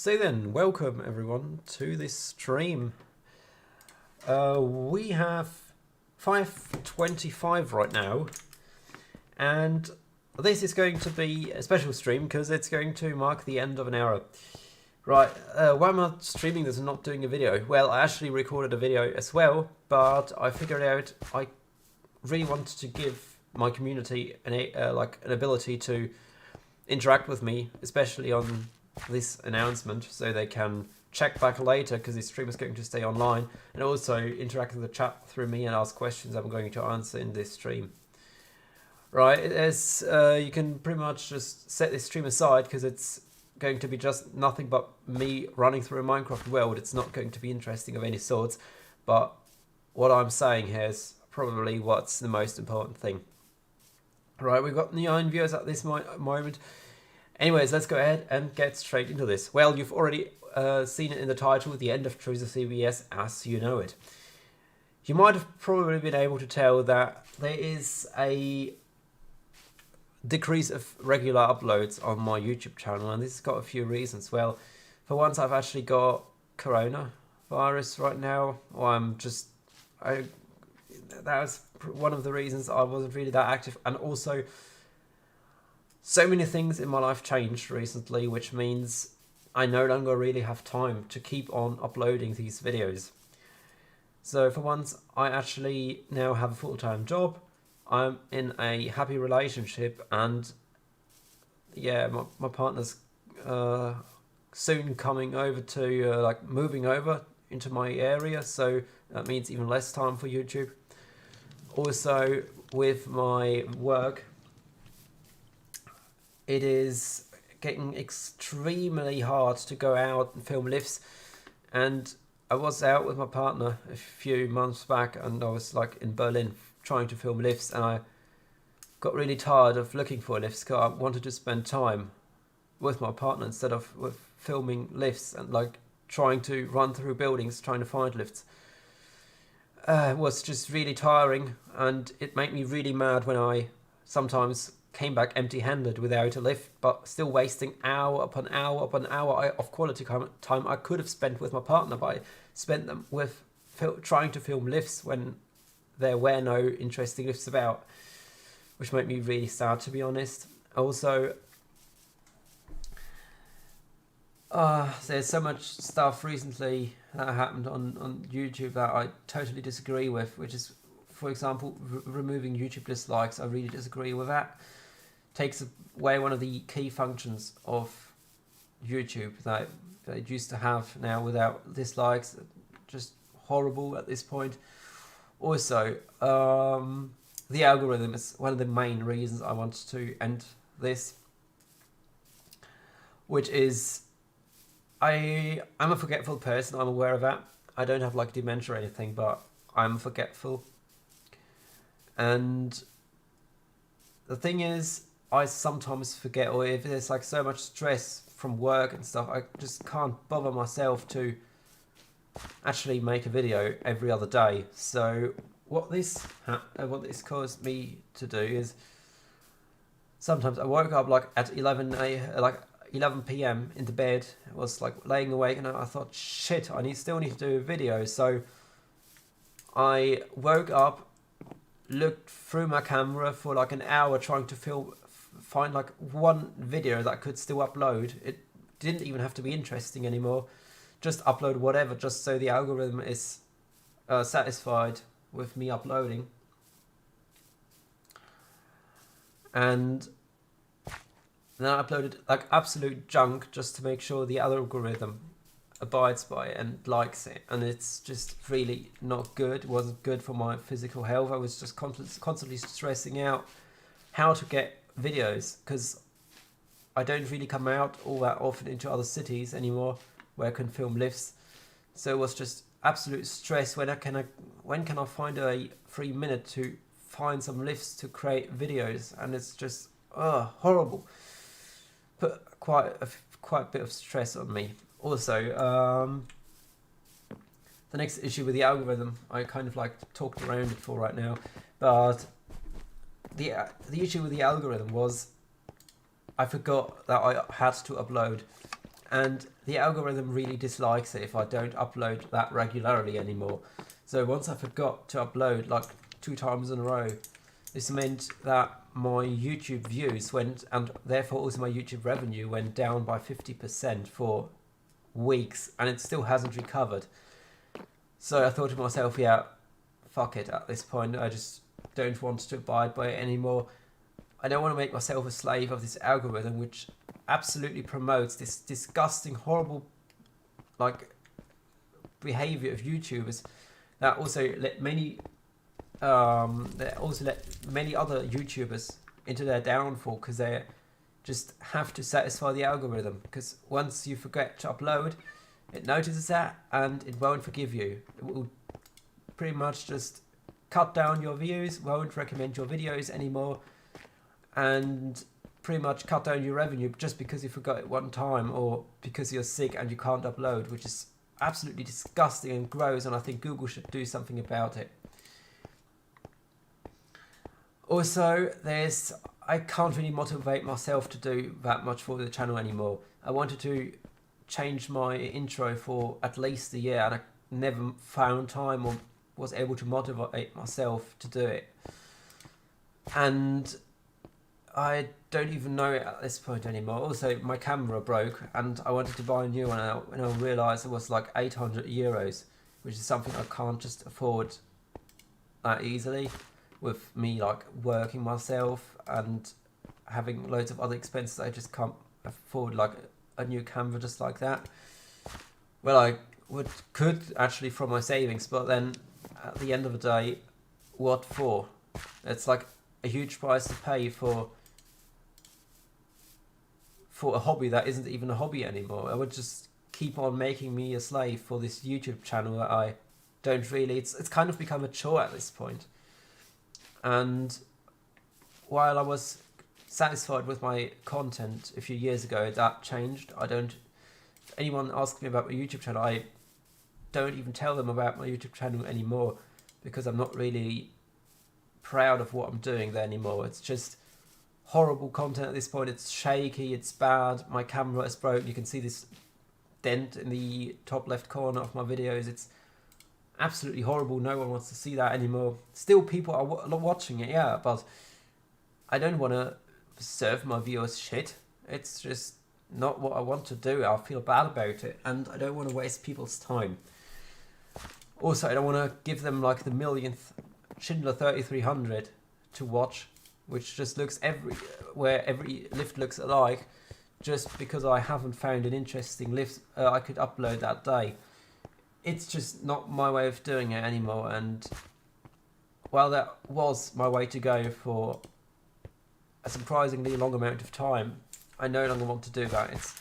So then, welcome everyone to this stream. We have 5:25 right now, and this is going to be a special stream because it's going to mark the end of an era. Right, why am I streaming this and not doing a video? Well, I actually recorded a video as well, but I figured out I really wanted to give my community an ability to interact with me, especially on this announcement, so they can check back later because this stream is going to stay online, and also interact with the chat through me and ask questions I'm going to answer in this stream. Right, as you can pretty much just set this stream aside because it's going to be just nothing but me running through a Minecraft world. It's not going to be interesting of any sorts, but what I'm saying here is probably what's the most important thing. Right, we've got 9 viewers at this moment. Anyways, let's go ahead and get straight into this. Well, you've already seen it in the title, The End of Trizocbs as you know it. You might have probably been able to tell that there is a decrease of regular uploads on my YouTube channel, and this has got a few reasons. Well, for once, I've actually got coronavirus right now, or that was one of the reasons I wasn't really that active, and also so many things in my life changed recently, which means I no longer really have time to keep on uploading these videos. So for once, I actually now have a full-time job. I'm in a happy relationship, and yeah, my partner's soon coming over to moving over into my area, so that means even less time for YouTube. Also, with my work, it is getting extremely hard to go out and film lifts, and I was out with my partner a few months back, and I was in Berlin trying to film lifts, and I got really tired of looking for lifts because I wanted to spend time with my partner instead of with filming lifts and trying to run through buildings trying to find lifts. It was just really tiring, and it made me really mad when I sometimes came back empty-handed without a lift, but still wasting hour upon hour upon hour of quality time I could have spent with my partner, but I spent them with trying to film lifts when there were no interesting lifts about, which made me really sad, to be honest. Also, there's so much stuff recently that happened on YouTube that I totally disagree with, which is, for example, removing YouTube dislikes. I really disagree with that. Takes away one of the key functions of YouTube that it used to have now without dislikes. Just horrible at this point. Also, the algorithm is one of the main reasons I want to end this, which is I'm a forgetful person. I'm aware of that. I don't have dementia or anything, but I'm forgetful. And the thing is, I sometimes forget, or if there's so much stress from work and stuff, I just can't bother myself to actually make a video every other day. So what this caused me to do is sometimes I woke up at 11 p.m. in the bed. I was laying awake, and I thought, shit, I still need to do a video. So I woke up, looked through my camera for an hour trying to find one video that could still upload. It didn't even have to be interesting anymore. Just upload whatever, just so the algorithm is satisfied with me uploading. And then I uploaded absolute junk just to make sure the algorithm abides by it and likes it, and it's just really not good. It wasn't good for my physical health. I was just constantly stressing out how to get videos because I don't really come out all that often into other cities anymore where I can film lifts. So it was just absolute stress. When can I find a free minute to find some lifts to create videos? And it's just horrible. Put quite a bit of stress on me. Also, the next issue with the algorithm, I kind of talked around it for right now, but the issue with the algorithm was I forgot that I had to upload, and the algorithm really dislikes it if I don't upload that regularly anymore. So once I forgot to upload like 2 times in a row, this meant that my YouTube views went, and therefore also my YouTube revenue went down by 50% for weeks, and it still hasn't recovered. So I thought to myself, yeah, fuck it at this point. I just don't want to abide by it anymore. I don't want to make myself a slave of this algorithm, which absolutely promotes this disgusting, horrible, like, behavior of YouTubers that also let many other YouTubers into their downfall, because they just have to satisfy the algorithm. Because once you forget to upload, it notices that and it won't forgive you. It will pretty much just cut down your views, won't recommend your videos anymore, and pretty much cut down your revenue just because you forgot it one time, or because you're sick and you can't upload, which is absolutely disgusting and gross, and I think Google should do something about it. Also, I can't really motivate myself to do that much for the channel anymore. I wanted to change my intro for at least a year, and I never found time or was able to motivate myself to do it. And I don't even know it at this point anymore. Also, my camera broke and I wanted to buy a new one, and I realised it was like 800 euros, which is something I can't just afford that easily, with me like working myself and having loads of other expenses. I just can't afford like a new camera just like that. Well, I could actually from my savings, but then at the end of the day, what for? It's like a huge price to pay for a hobby that isn't even a hobby anymore. I would just keep on making me a slave for this YouTube channel that I don't really, it's kind of become a chore at this point. And while I was satisfied with my content a few years ago, that changed. If anyone asks me about my YouTube channel, I don't even tell them about my YouTube channel anymore, because I'm not really proud of what I'm doing there anymore. It's just horrible content at this point. It's shaky, it's bad, my camera is broken. You can see this dent in the top left corner of my videos. It's absolutely horrible. No one wants to see that anymore. Still, people are watching it, yeah, but I don't want to serve my viewers shit. It's just not what I want to do. I feel bad about it, and I don't want to waste people's time. Also, I don't want to give them like the millionth Schindler 3300 to watch, which just looks where every lift looks alike, just because I haven't found an interesting lift I could upload that day. It's just not my way of doing it anymore, and while that was my way to go for a surprisingly long amount of time, I no longer want to do that. It's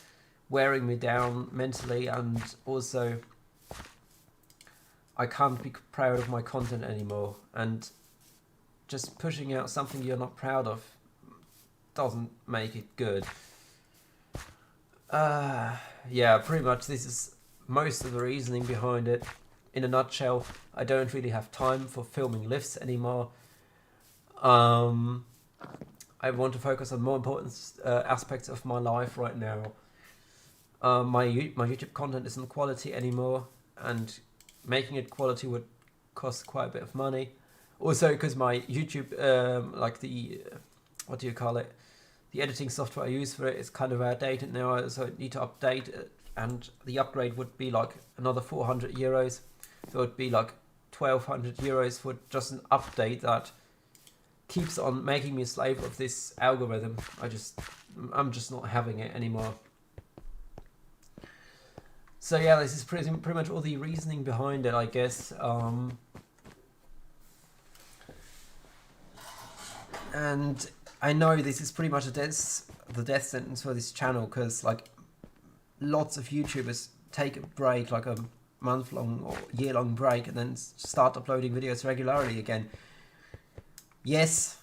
wearing me down mentally, and also I can't be proud of my content anymore, and just pushing out something you're not proud of doesn't make it good. Yeah, pretty much this is most of the reasoning behind it. In a nutshell, I don't really have time for filming lifts anymore. I want to focus on more important aspects of my life right now. My YouTube content isn't quality anymore, and making it quality would cost quite a bit of money. Also, because my YouTube, what do you call it? The editing software I use for it is kind of outdated now, so I need to update it, and the upgrade would be like another 400 euros. So it would be like 1,200 euros for just an update that keeps on making me a slave of this algorithm. I'm just not having it anymore. So yeah, this is pretty much all the reasoning behind it, I guess. And I know this is pretty much the death sentence for this channel, because like lots of YouTubers take a break, like a month-long or year-long break, and then start uploading videos regularly again. Yes,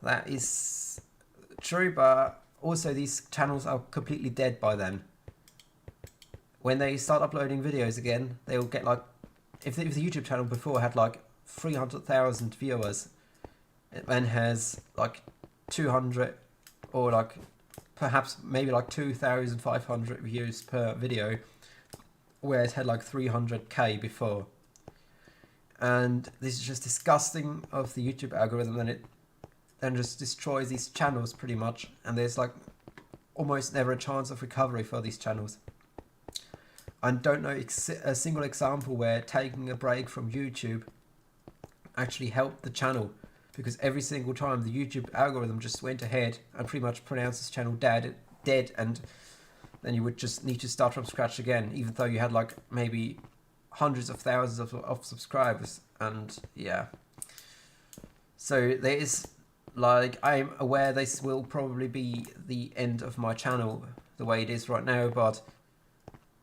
that is true, but also these channels are completely dead by then. When they start uploading videos again, they'll get like, if the YouTube channel before had like 300,000 viewers, it then has like 200 or like perhaps maybe like 2,500 views per video, where it had like 300k before. And this is just disgusting of the YouTube algorithm, and it then just destroys these channels pretty much, and there's like almost never a chance of recovery for these channels. I don't know a single example where taking a break from YouTube actually helped the channel, because every single time the YouTube algorithm just went ahead and pretty much pronounced this channel dead, and then you would just need to start from scratch again, even though you had like maybe hundreds of thousands of subscribers. And yeah, so there is like, I'm aware this will probably be the end of my channel the way it is right now, but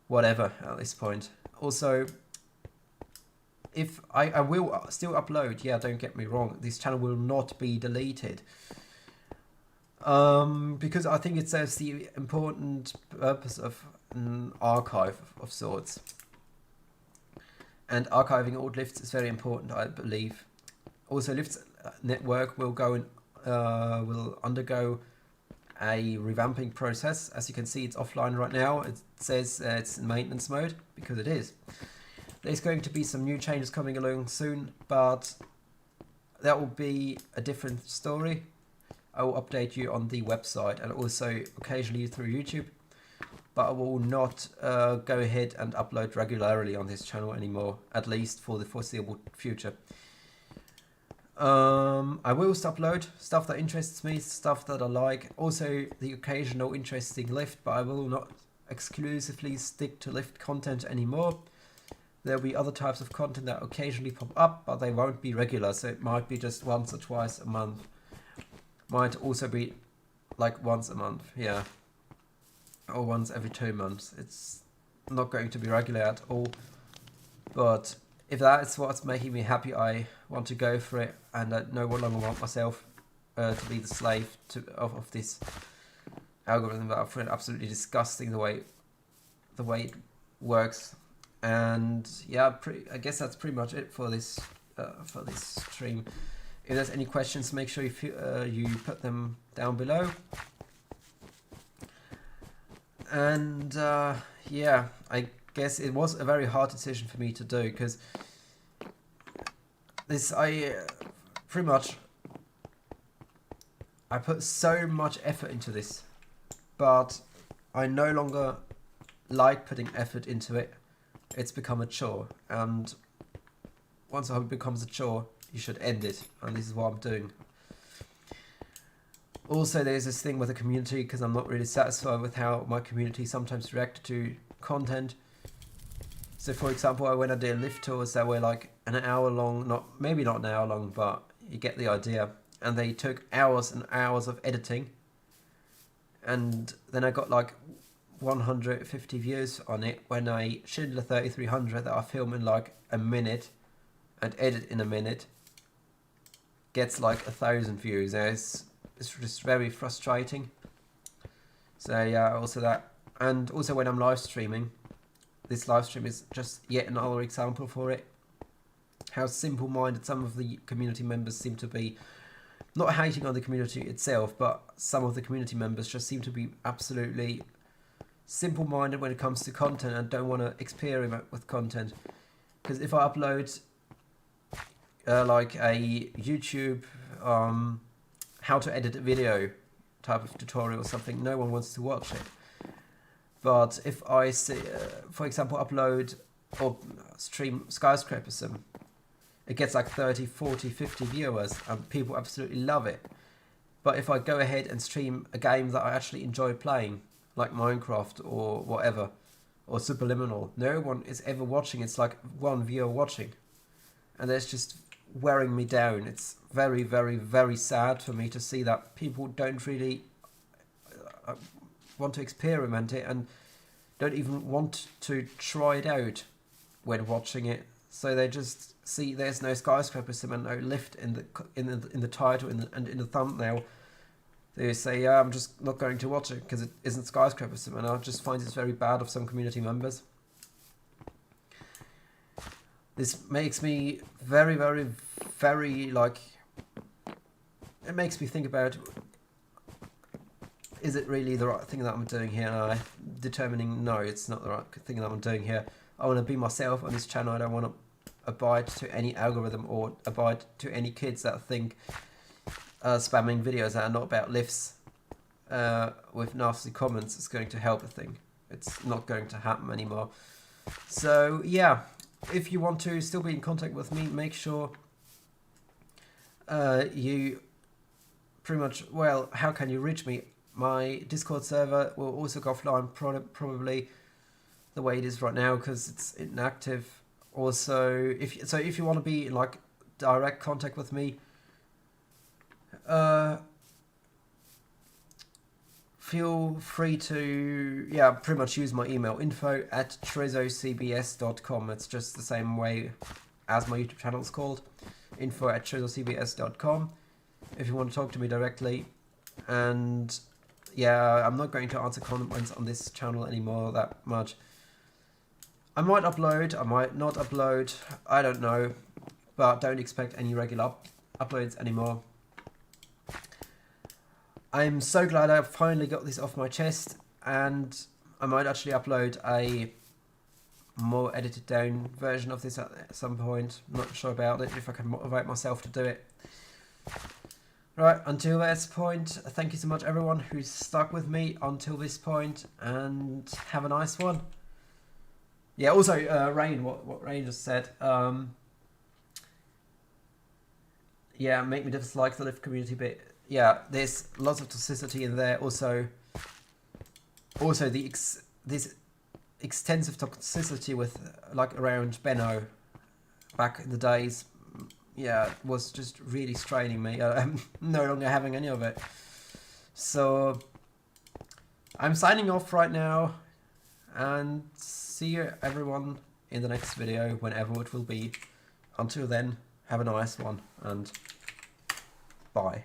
whatever at this point. Also, if I will still upload, yeah, don't get me wrong, this channel will not be deleted, because I think it serves the important purpose of an archive of sorts, and archiving old lifts is very important, I believe. Also, Lift's network will undergo a revamping process. As you can see, it's offline right now. It says it's in maintenance mode, because it is. There's going to be some new changes coming along soon, but that will be a different story. I will update you on the website and also occasionally through YouTube, but I will not go ahead and upload regularly on this channel anymore, at least for the foreseeable future. I will upload stuff that interests me, stuff that I like, also the occasional interesting lift, but I will not exclusively stick to lift content anymore. There'll be other types of content that occasionally pop up, but they won't be regular, so it might be just once or twice a month. Might also be like once a month, yeah, or once every 2 months. It's not going to be regular at all, but if that is what's making me happy, I want to go for it, and I no longer want myself to be the slave of this algorithm that I find absolutely disgusting the way it works. And yeah, I guess that's pretty much it for this stream. If there's any questions, make sure you put them down below. And yeah, I guess it was a very hard decision for me to do, because I put so much effort into this, but I no longer like putting effort into it. It's become a chore, and once it becomes a chore, you should end it, and this is what I'm doing. Also, there's this thing with the community, because I'm not really satisfied with how my community sometimes react to content. So for example, when I did lift tours that were like an hour long, maybe not an hour long, but you get the idea, and they took hours and hours of editing, and then I got like 150 views on it, when a Schindler 3300 that I film in like a minute and edit in a minute gets like 1,000 views. It's just very frustrating. So yeah, also that, and also when I'm live streaming, this live stream is just yet another example for it. How simple-minded some of the community members seem to be. Not hating on the community itself, but some of the community members just seem to be absolutely simple-minded when it comes to content and don't want to experiment with content. Because if I upload like a YouTube how to edit a video type of tutorial or something, no one wants to watch it. But if I say, for example, upload or stream Skyscraper Sim, it gets like 30, 40, 50 viewers, and people absolutely love it. But if I go ahead and stream a game that I actually enjoy playing, like Minecraft or whatever, or Superliminal, no one is ever watching. It's like one viewer watching, and that's just wearing me down. It's very, very, very sad for me to see that people don't really want to experiment it, and don't even want to try it out when watching it. So they just see there's no Skyscraper Sim and no lift in the title and in the thumbnail. They say, yeah, I'm just not going to watch it because it isn't Skyscraper Sim, and I just find this very bad of some community members. This makes me very, very, very, like, it makes me think about, is it really the right thing that I'm doing here? And I'm determining, no, it's not the right thing that I'm doing here. I want to be myself on this channel. I don't want to abide to any algorithm or abide to any kids that think spamming videos that are not about lifts with nasty comments is going to help a thing. It's not going to happen anymore. So yeah, if you want to still be in contact with me, make sure you pretty much, well, how can you reach me? My Discord server will also go offline probably the way it is right now because it's inactive. Also, if you want to be in like direct contact with me, feel free to pretty much use my email, info@trizocbs.com. It's just the same way as my YouTube channel is called, info@trizocbs.com, if you want to talk to me directly. And yeah, I'm not going to answer comments on this channel anymore that much. I might upload, I might not upload, I don't know, but don't expect any regular uploads anymore. I'm so glad I finally got this off my chest, and I might actually upload a more edited down version of this at some point. I'm not sure about it, if I can motivate myself to do it. Right, until this point, thank you so much everyone who's stuck with me until this point, and have a nice one. Yeah, also, Rain, what Rain just said, yeah, make me dislike the lift community bit. Yeah, there's lots of toxicity in there. Also this extensive toxicity with, like, around Benno back in the days, yeah, was just really straining me. I'm no longer having any of it. So, I'm signing off right now, and see you everyone in the next video, whenever it will be. Until then, have a nice one, and bye.